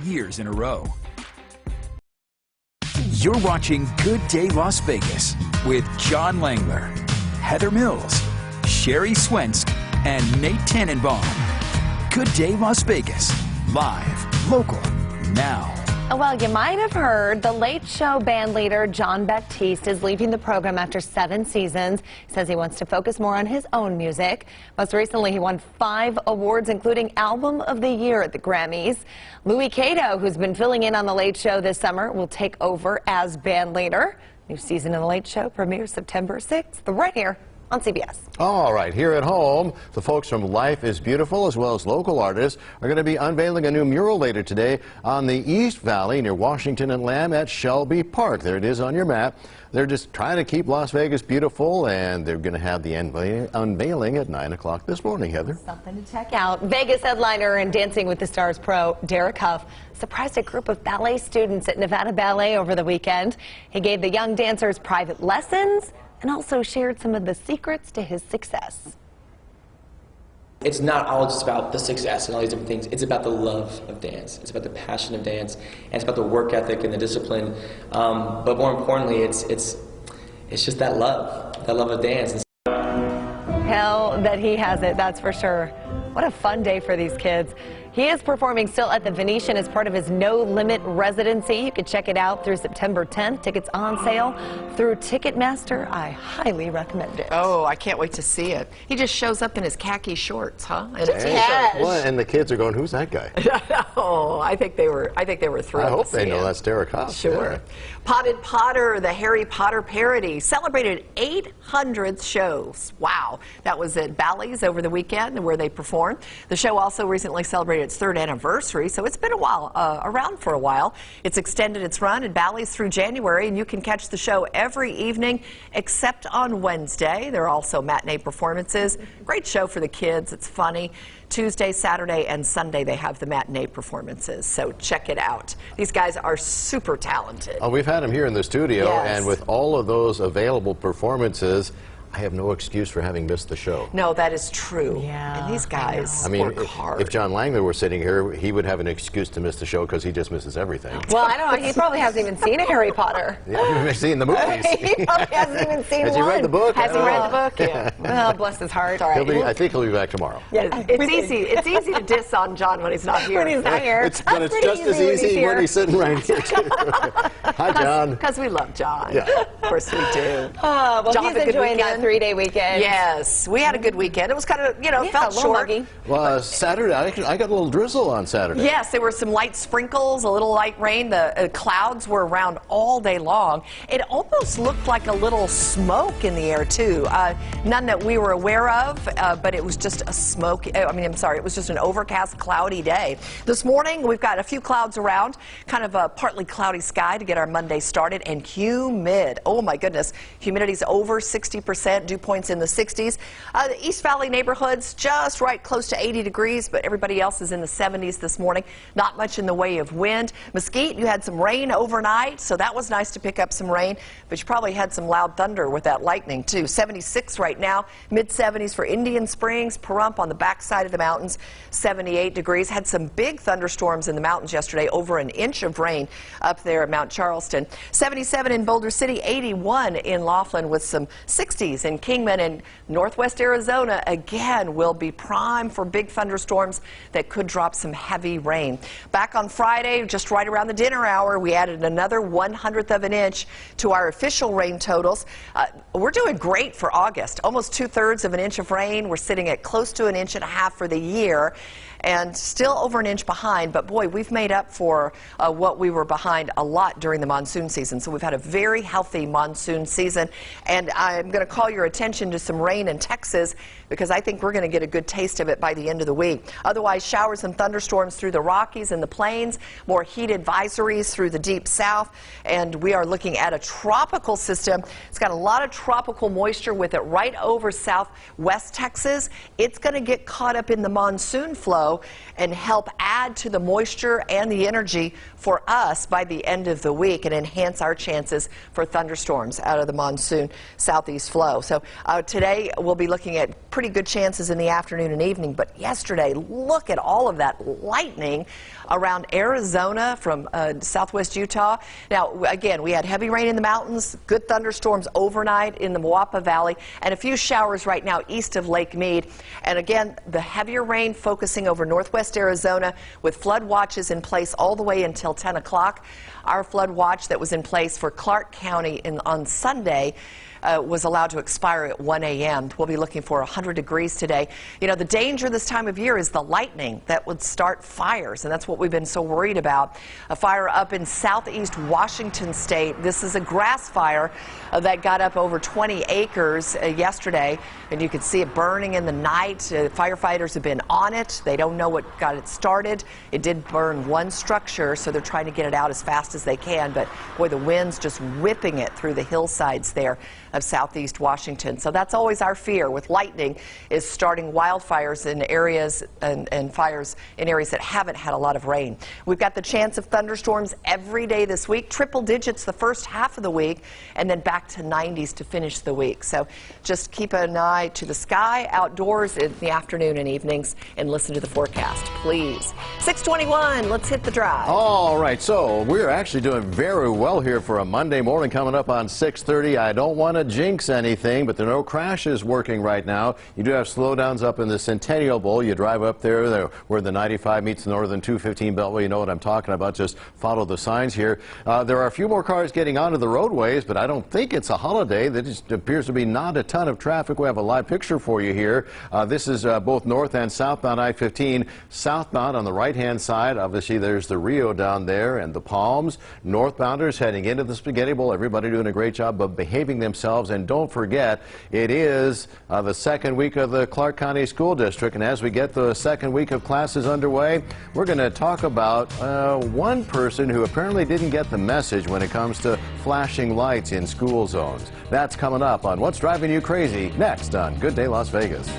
[SPEAKER 6] Years in a row. You're watching Good Day Las Vegas with John Langler, Heather Mills, Sherry Swensk, and Nate Tannenbaum. Good Day Las Vegas, live, local, now.
[SPEAKER 1] Well, you might have heard the Late Show band leader Jon Batiste is leaving the program after 7 seasons. He says he wants to focus more on his own music. Most recently, he won 5 awards, including Album of the Year at the Grammys. Louis Cato, who's been filling in on the Late Show this summer, will take over as band leader. New season of the Late Show premieres September 6th, right here on CBS.
[SPEAKER 2] All right, here at home, the folks from Life is Beautiful, as well as local artists, are going to be unveiling a new mural later today on the East Valley near Washington and Lamb at Shelby Park. There it is on your map. They're just trying to keep Las Vegas beautiful, and they're going to have the unveiling at 9 o'clock this morning, Heather.
[SPEAKER 1] Something to check out. Vegas headliner and Dancing with the Stars pro Derek Huff surprised a group of ballet students at Nevada Ballet over the weekend. He gave the young dancers private lessons and also shared some of the secrets to his success.
[SPEAKER 18] It's not all just about the success and all these different things. It's about the love of dance. It's about the passion of dance, and it's about the work ethic and the discipline. But more importantly, it's just that love of dance.
[SPEAKER 1] Hell that he has it, that's for sure. What a fun day for these kids. He is performing still at the Venetian as part of his No Limit residency. You can check it out through September 10th. Tickets on sale through Ticketmaster. I highly recommend it.
[SPEAKER 5] Oh, I can't wait to see it. He just shows up in his khaki shorts, huh? And a
[SPEAKER 2] t-shirt. Well, and the kids are going, "Who's that guy?"
[SPEAKER 5] Oh, I think they were thrilled.
[SPEAKER 2] I hope
[SPEAKER 5] to see
[SPEAKER 2] they know
[SPEAKER 5] him.
[SPEAKER 2] that's Derek Huff.
[SPEAKER 5] Sure.
[SPEAKER 2] Yeah.
[SPEAKER 5] Potted Potter, the Harry Potter parody, celebrated 800th shows. Wow. That was at Bally's over the weekend where they performed. The show also recently celebrated its 3rd anniversary, so it's been a while, around for a while. It's extended its run at Bally's through January, and you can catch the show every evening except on Wednesday. There are also matinee performances. Great show for the kids. It's funny. Tuesday, Saturday, and Sunday they have the matinee performances, so check it out. These guys are super talented.
[SPEAKER 2] Oh, we've had them here in the studio,
[SPEAKER 5] Yes.
[SPEAKER 2] and with all of those available performances, I have no excuse for having missed the show.
[SPEAKER 5] No, that is true. Yeah, and these guys work hard.
[SPEAKER 2] If John Langler were sitting here, he would have an excuse to miss the show because he just misses everything.
[SPEAKER 1] Well, I don't know. He probably hasn't even seen a Harry Potter.
[SPEAKER 2] Yeah, you've seen the movies.
[SPEAKER 1] He probably hasn't even seen
[SPEAKER 2] Has
[SPEAKER 1] one.
[SPEAKER 2] he read the book?
[SPEAKER 1] Has he read the book?
[SPEAKER 5] Yeah.
[SPEAKER 1] Well, bless his heart.
[SPEAKER 5] All right.
[SPEAKER 2] I think he'll be back tomorrow.
[SPEAKER 5] Yeah, it's easy. It's easy to diss on John when he's not here.
[SPEAKER 1] When he's not here.
[SPEAKER 2] But it's just as easy when he's sitting right here, too. Hi, John.
[SPEAKER 5] Because we love John.
[SPEAKER 2] Yeah.
[SPEAKER 5] Of course we do.
[SPEAKER 1] Oh, well,
[SPEAKER 5] John,
[SPEAKER 1] he's
[SPEAKER 5] have a good
[SPEAKER 1] enjoying that
[SPEAKER 5] weekend?
[SPEAKER 1] 3-day weekend.
[SPEAKER 5] Yes, we had a good weekend. It was kind of, felt
[SPEAKER 1] a little
[SPEAKER 5] short.
[SPEAKER 1] muggy.
[SPEAKER 2] Well, Saturday, I got a little drizzle on Saturday.
[SPEAKER 5] Yes, there were some light sprinkles, a little light rain. The clouds were around all day long. It almost looked like a little smoke in the air, too. None that we were aware of, but it was just a smoke. It was just an overcast, cloudy day. This morning, we've got a few clouds around, kind of a partly cloudy sky to get our Monday started, and humid. Oh, my goodness. Humidity's over 60%, dew points in the 60s. The East Valley neighborhoods just right close to 80 degrees, but everybody else is in the 70s this morning. Not much in the way of wind. Mesquite, you had some rain overnight, so that was nice to pick up some rain, but you probably had some loud thunder with that lightning, too. 76 right now, mid-70s for Indian Springs, Pahrump on the backside of the mountains, 78 degrees. Had some big thunderstorms in the mountains yesterday, over an inch of rain up there at Mount Charleston. 77 in Boulder City, 81 in Laughlin with some 60s in Kingman, and Northwest Arizona again will be prime for big thunderstorms that could drop some heavy rain. Back on Friday, just right around the dinner hour, we added another 1/100th of an inch to our official rain totals. We're doing great for August. Almost 2/3 of an inch of rain. We're sitting at close to 1.5 inches for the year, and still over an inch behind, but boy, we've made up for what we were behind a lot during the monsoon season. So we've had a very healthy monsoon season, and I'm going to call your attention to some rain in Texas because I think we're going to get a good taste of it by the end of the week. Otherwise, showers and thunderstorms through the Rockies and the Plains, more heat advisories through the deep south, and we are looking at a tropical system. It's got a lot of tropical moisture with it right over southwest Texas. It's going to get caught up in the monsoon flow and help add to the moisture and the energy for us by the end of the week and enhance our chances for thunderstorms out of the monsoon southeast flow. So today we'll be looking at pretty good chances in the afternoon and evening, but yesterday, look at all of that lightning around Arizona from southwest Utah. Now, again, we had heavy rain in the mountains, good thunderstorms overnight in the Wnba Valley, and a few showers right now east of Lake Mead. And again, the heavier rain focusing over northwest Arizona with flood watches in place all the way until 10 o'clock. Our flood watch that was in place for Clark County on Sunday was allowed to expire at 1 a.m. We'll be looking for 100 degrees today. You know, the danger this time of year is the lightning that would start fires, and that's what we've been so worried about. A fire up in southeast Washington state. This is a grass fire that got up over 20 acres yesterday, and you can see it burning in the night. Firefighters have been on it. They don't know what got it started. It did burn one structure, so they're trying to get it out as fast as they can, but boy, the wind's just whipping it through the hillsides there of southeast Washington. So that's always our fear with lightning, is starting wildfires in areas and fires in areas that haven't had a lot of rain. We've got the chance of thunderstorms every day this week, triple digits the first half of the week, and then back to 90s to finish the week. So just keep an eye to the sky outdoors in the afternoon and evenings and listen to the forecast, please. 6:21, let's hit the drive.
[SPEAKER 2] All right, so we're actually doing very well here for a Monday morning coming up on 6:30. I don't want to jinx anything, but there are no crashes working right now. You do have slowdowns up in the Centennial Bowl. You drive up there where the 95 meets the Northern 215 Beltway. You know what I'm talking about. Just follow the signs here. There are a few more cars getting onto the roadways, but I don't think it's a holiday. There just appears to be not a ton of traffic. We have a live picture for you here. This is both north and southbound I-15. Southbound on the right-hand side, obviously there's the Rio down there and the Palms. Northbounders heading into the Spaghetti Bowl. Everybody doing a great job of behaving themselves. And don't forget, it is the second week of the Clark County School District. And as we get the second week of classes underway, we're going to talk about one person who apparently didn't get the message when it comes to flashing lights in school zones. That's coming up on What's Driving You Crazy next on Good Day Las Vegas.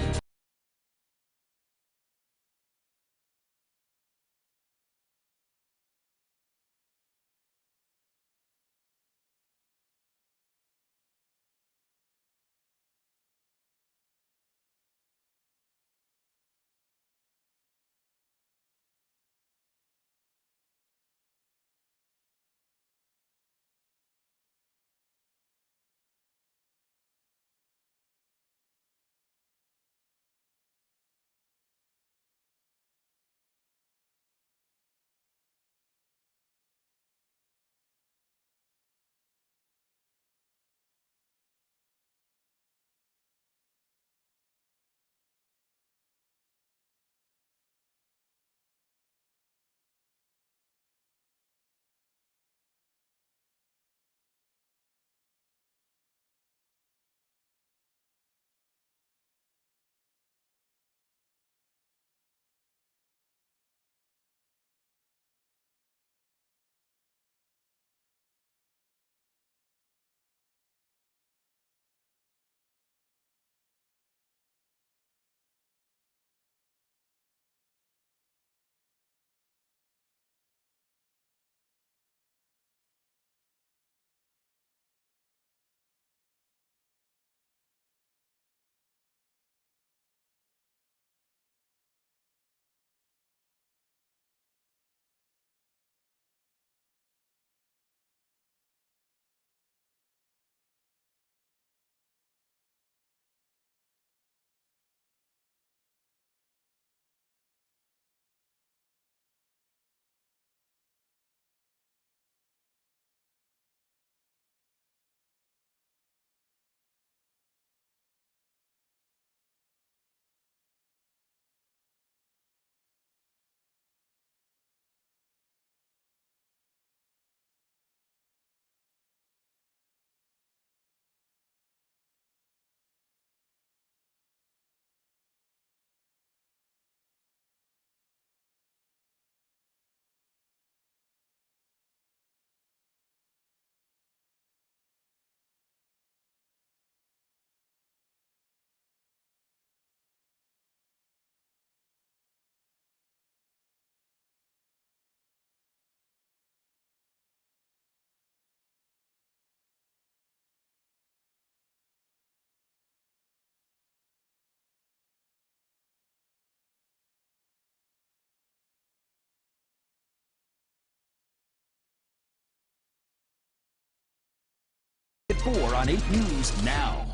[SPEAKER 6] At 4 on 8 News now.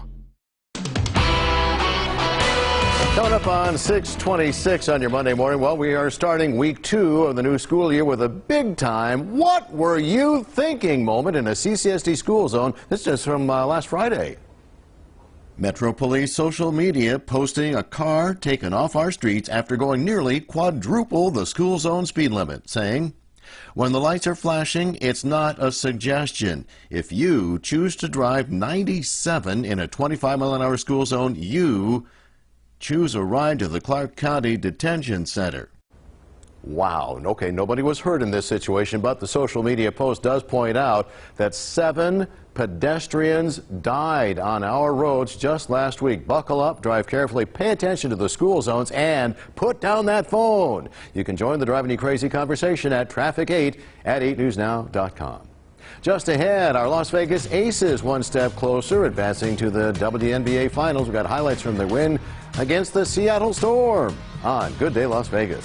[SPEAKER 2] Coming up on 6:26 on your Monday morning, well, we are starting week 2 of the new school year with a big time "What were you thinking?" moment in a CCSD school zone. This is from last Friday. Metro Police social media posting a car taken off our streets after going nearly quadruple the school zone speed limit, saying, "When the lights are flashing, it's not a suggestion. If you choose to drive 97 in a 25-mile-an-hour school zone, you choose a ride to the Clark County Detention Center." Wow. Okay, nobody was hurt in this situation, but the social media post does point out that 7 pedestrians died on our roads just last week. Buckle up, drive carefully, pay attention to the school zones, and put down that phone. You can join the Driving You Crazy conversation at Traffic8 at 8newsnow.com. Just ahead, our Las Vegas Aces one step closer, advancing to the Wnba Finals. We've got highlights from their win against the Seattle Storm on Good Day Las Vegas.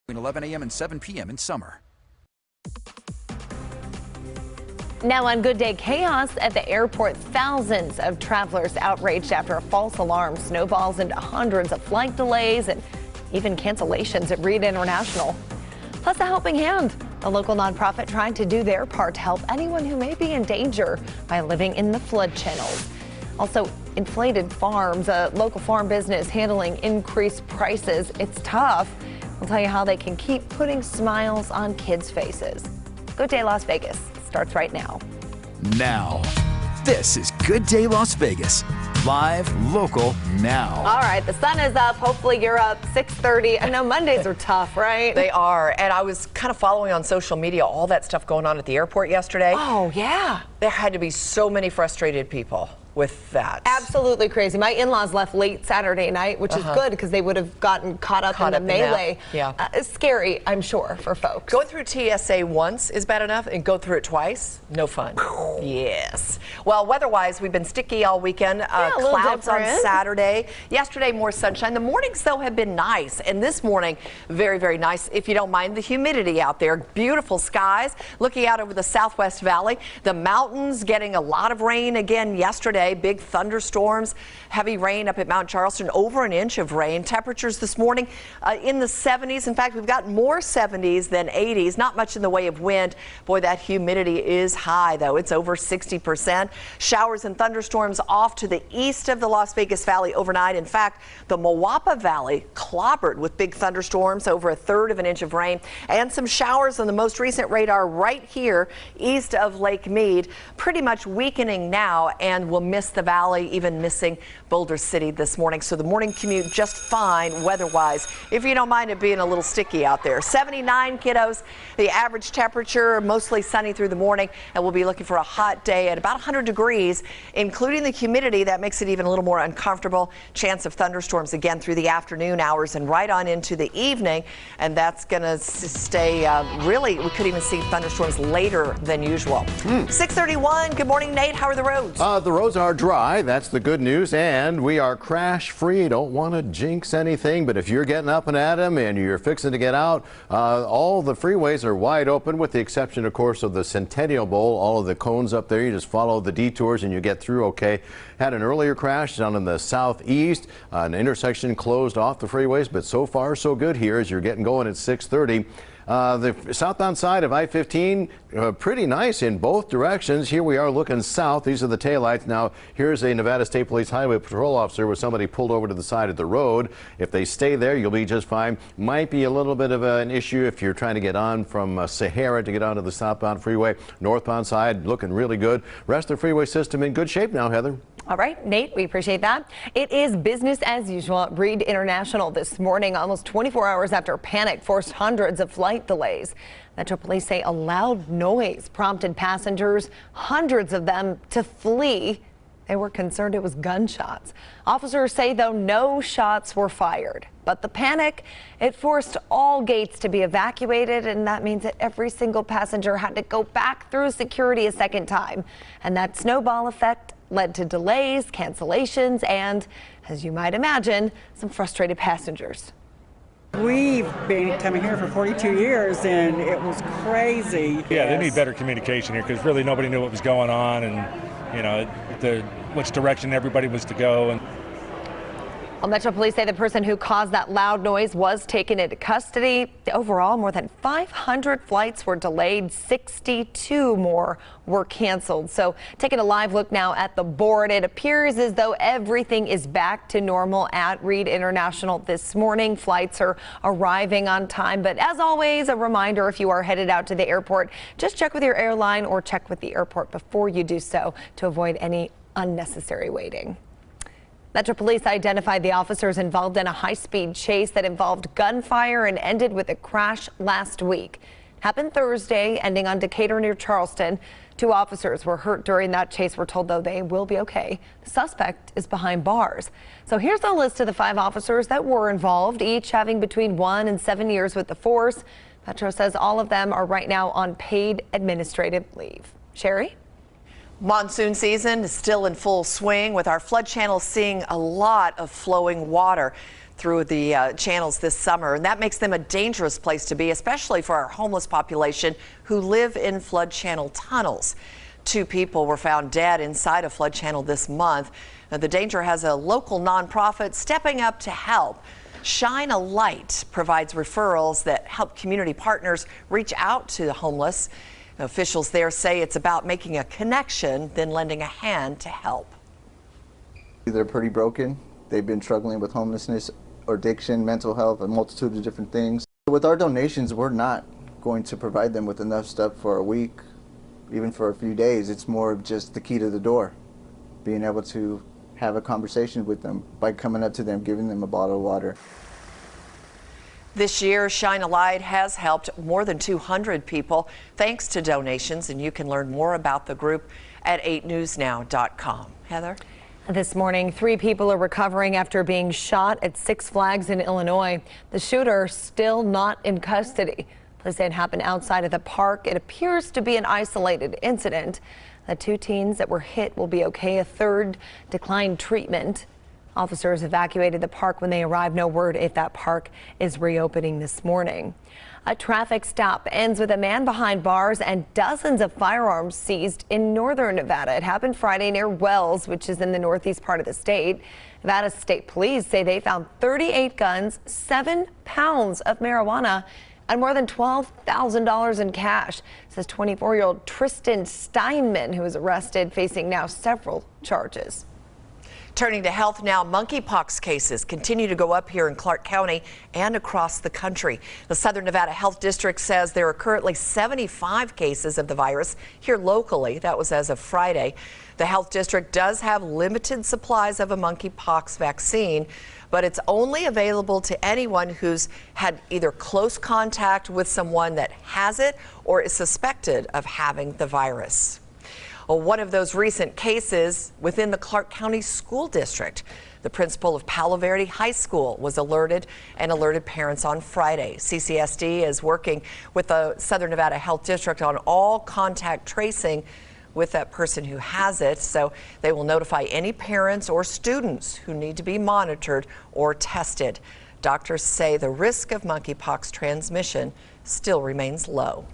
[SPEAKER 6] Between 11 a.m. and 7 p.m. in summer.
[SPEAKER 1] Now on Good Day, chaos at the airport. Thousands of travelers outraged after a false alarm snowballs into hundreds of flight delays and even cancellations at Reed International. Plus a helping hand, a local nonprofit trying to do their part to help anyone who may be in danger by living in the flood channels. Also, inflated farms, a local farm business handling increased prices. It's tough. We'll tell you how they can keep putting smiles on kids' faces. Good Day Las Vegas starts right now.
[SPEAKER 6] Now, this is Good Day Las Vegas. Live, local, now.
[SPEAKER 1] All right, the sun is up. Hopefully you're up 6:30. I know Mondays are tough, right?
[SPEAKER 5] They are. And I was kind of following on social media all that stuff going on at the airport yesterday.
[SPEAKER 1] Oh, yeah.
[SPEAKER 5] There had to be so many frustrated people with that.
[SPEAKER 1] Absolutely crazy. My in-laws left late Saturday night, which is good because they would have gotten caught up in the melee.
[SPEAKER 5] Yeah.
[SPEAKER 1] It's scary, I'm sure, for folks.
[SPEAKER 5] Going through TSA once is bad enough, and go through it twice, no fun. Yes. Well, weather-wise, we've been sticky all weekend. Clouds on Saturday. Yesterday, more sunshine. The mornings, though, have been nice, and this morning, very, very nice. If you don't mind the humidity out there, beautiful skies. Looking out over the Southwest Valley, the mountains getting a lot of rain again yesterday. today. Big thunderstorms, heavy rain up at Mount Charleston, over an inch of rain. Temperatures this morning in the 70s. In fact, we've got more 70s than 80s. Not much in the way of wind. Boy, that humidity is high, though. It's over 60%. Showers and thunderstorms off to the east of the Las Vegas Valley overnight. In fact, the Wnba Valley clobbered with big thunderstorms, over a third of an inch of rain, and some showers on the most recent radar right here east of Lake Mead, pretty much weakening now, and will miss the valley, even missing Boulder City this morning. So the morning commute just fine weather-wise, if you don't mind it being a little sticky out there. 79 kiddos, the average temperature, mostly sunny through the morning, and we'll be looking for a hot day at about 100 degrees, including the humidity that makes it even a little more uncomfortable. Chance of thunderstorms again through the afternoon hours and right on into the evening, and that's going to stay really, we could even see thunderstorms later than usual. 6:31. Good morning, Nate. How are the roads?
[SPEAKER 2] The roads are dry. That's the good news, and we are crash free. Don't want to jinx anything, but if you're getting up and at 'em and you're fixing to get out, all the freeways are wide open, with the exception, of course, of the Centennial Bowl. All of the cones up there, you just follow the detours and you get through okay. Had an earlier crash down in the southeast, an intersection closed off the freeways, but so far so good here as you're getting going at 6:30. The southbound side of I-15, pretty nice in both directions. Here we are looking south. These are the taillights. Now, here's a Nevada State Police Highway Patrol officer with somebody pulled over to the side of the road. If they stay there, you'll be just fine. Might be a little bit of an issue if you're trying to get on from Sahara to get onto the southbound freeway. Northbound side looking really good. Rest of the freeway system in good shape now, Heather.
[SPEAKER 1] All right, Nate, we appreciate that. It is business as usual at Reed International this morning, almost 24 hours after panic forced hundreds of flight delays. Metro Police say a loud noise prompted passengers, hundreds of them, to flee. They were concerned it was gunshots. Officers say, though, no shots were fired. But the panic, it forced all gates to be evacuated, and that means that every single passenger had to go back through security a second time. And that snowball effect led to delays, cancellations, and, as you might imagine, some frustrated passengers.
[SPEAKER 19] We've been coming here for 42 years, and it was crazy.
[SPEAKER 20] Yeah, they need better communication here, because really nobody knew what was going on, and you know which direction everybody was to go. And
[SPEAKER 1] Well, Metro Police say the person who caused that loud noise was taken into custody. Overall, more than 500 flights were delayed. 62 more were canceled. So taking a live look now at the board, it appears as though everything is back to normal at Reed International this morning. Flights are arriving on time. But as always, a reminder, if you are headed out to the airport, just check with your airline or check with the airport before you do so to avoid any unnecessary waiting. Metro Police identified the officers involved in a high-speed chase that involved gunfire and ended with a crash last week. Happened Thursday, ending on Decatur near Charleston. 2 officers were hurt during that chase. We're told, though, they will be okay. The suspect is behind bars. So here's a list of the 5 officers that were involved, each having between 1 and 7 years with the force. Metro says all of them are right now on paid administrative leave. Sherry?
[SPEAKER 5] Monsoon season is still in full swing, with our flood channels seeing a lot of flowing water through the channels this summer, and that makes them a dangerous place to be, especially for our homeless population who live in flood channel tunnels. 2 people were found dead inside a flood channel this month. Now, the Danger has a local nonprofit stepping up to help. Shine a Light provides referrals that help community partners reach out to the homeless. Officials there say it's about making a connection, then lending a hand to help.
[SPEAKER 21] They're pretty broken. They've been struggling with homelessness, addiction, mental health, a multitude of different things. With our donations, we're not going to provide them with enough stuff for a week, even for a few days. It's more of just the key to the door, being able to have a conversation with them by coming up to them, giving them a bottle of water.
[SPEAKER 5] This year, Shine a Light has helped more than 200 people thanks to donations, and you can learn more about the group at 8newsnow.com. Heather?
[SPEAKER 1] This morning, 3 people are recovering after being shot at Six Flags in Illinois. The shooter still not in custody. Police say it happened outside of the park. It appears to be an isolated incident. The 2 teens that were hit will be okay. A third declined treatment. Officers evacuated the park when they arrived. No word if that park is reopening this morning. A traffic stop ends with a man behind bars and dozens of firearms seized in northern Nevada. It happened Friday near Wells, which is in the northeast part of the state. Nevada State Police say they found 38 guns, 7 pounds of marijuana, and more than $12,000 in cash, says 24-year-old Tristan Steinman, who was arrested, facing now several charges.
[SPEAKER 5] Turning to health now, monkeypox cases continue to go up here in Clark County and across the country. The Southern Nevada Health District says there are currently 75 cases of the virus here locally. That was as of Friday. The health district does have limited supplies of a monkeypox vaccine, but it's only available to anyone who's had either close contact with someone that has it or is suspected of having the virus. Well, one of those recent cases within the Clark County School District. The principal of Palo Verde High School was alerted and alerted parents on Friday. CCSD is working with the Southern Nevada Health District on all contact tracing with that person who has it, so they will notify any parents or students who need to be monitored or tested. Doctors say the risk of monkeypox transmission still remains low.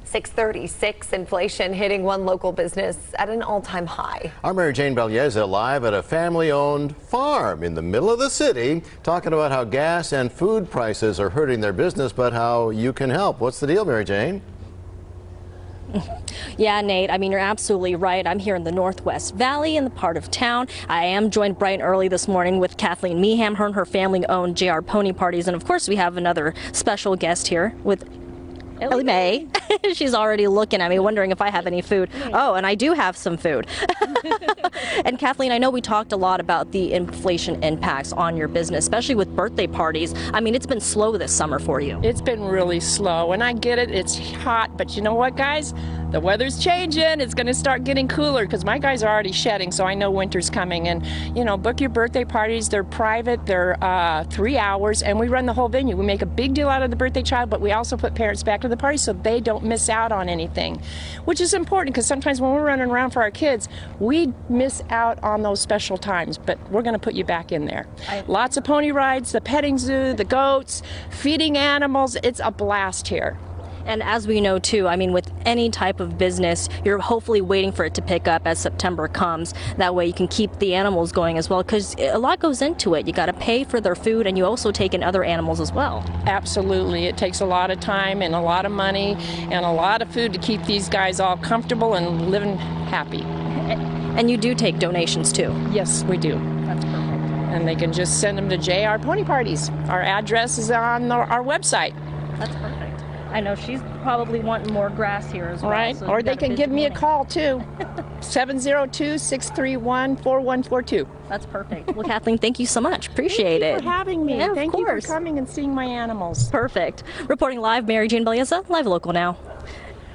[SPEAKER 1] 636, inflation hitting one local business at an all-time high.
[SPEAKER 2] Our Mary Jane Belieza live at a family-owned farm in the middle of the city, talking about how gas and food prices are hurting their business, but how you can help. What's the deal, Mary Jane?
[SPEAKER 3] Yeah, Nate, I mean, you're absolutely right. I'm here in the Northwest Valley in the part of town. I am joined bright and early this morning with Kathleen Meeham. Her and her family own JR Pony Parties. And of course, we have another special guest here with Ellie Mae. She's already looking at me, wondering if I have any food. Oh, and I do have some food. And Kathleen, I know we talked a lot about the inflation impacts on your business, especially with birthday parties. I mean, it's been slow this summer for you.
[SPEAKER 4] It's been really slow, and I get it. It's hot, but you know what, guys? The weather's changing. It's going to start getting cooler because my guys are already shedding, so I know winter's coming. And, you know, book your birthday parties. They're private. They're 3 hours, and we run the whole venue. We make a big deal out of the birthday child, but we also put parents back to the party so they don't miss out on anything, which is important because sometimes when we're running around for our kids, we miss out on those special times, but we're going to put you back in there. Lots of pony rides, the petting zoo, the goats, feeding animals. It's a blast here.
[SPEAKER 3] And as we know too, I mean, with any type of business, you're hopefully waiting for it to pick up as September comes. That way you can keep the animals going as well, because a lot goes into it. You got to pay for their food, and you also take in other animals as well.
[SPEAKER 4] Absolutely. It takes a lot of time and a lot of money and a lot of food to keep these guys all comfortable and living happy.
[SPEAKER 3] And you do take donations too?
[SPEAKER 4] Yes, we do.
[SPEAKER 3] That's perfect.
[SPEAKER 4] And they can just send them to JR Pony Parties. Our address is on our website.
[SPEAKER 3] That's perfect. I know she's probably wanting more grass here as well.
[SPEAKER 4] Right,
[SPEAKER 3] so
[SPEAKER 4] or they can give me a call too. 702-631-4142.
[SPEAKER 3] That's perfect. Well, Kathleen, thank you so much. Appreciate it.
[SPEAKER 4] Thank you for having me.
[SPEAKER 3] Yeah,
[SPEAKER 4] Thank you for coming and seeing my animals.
[SPEAKER 3] Perfect. Reporting live, Mary Jane Belieza, Live Local Now.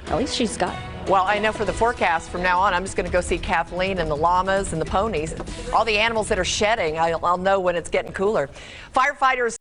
[SPEAKER 3] At least she's got.
[SPEAKER 5] Well, I know for the forecast from now on, I'm just going to go see Kathleen and the llamas and the ponies. All the animals that are shedding, I'll know when it's getting cooler. Firefighters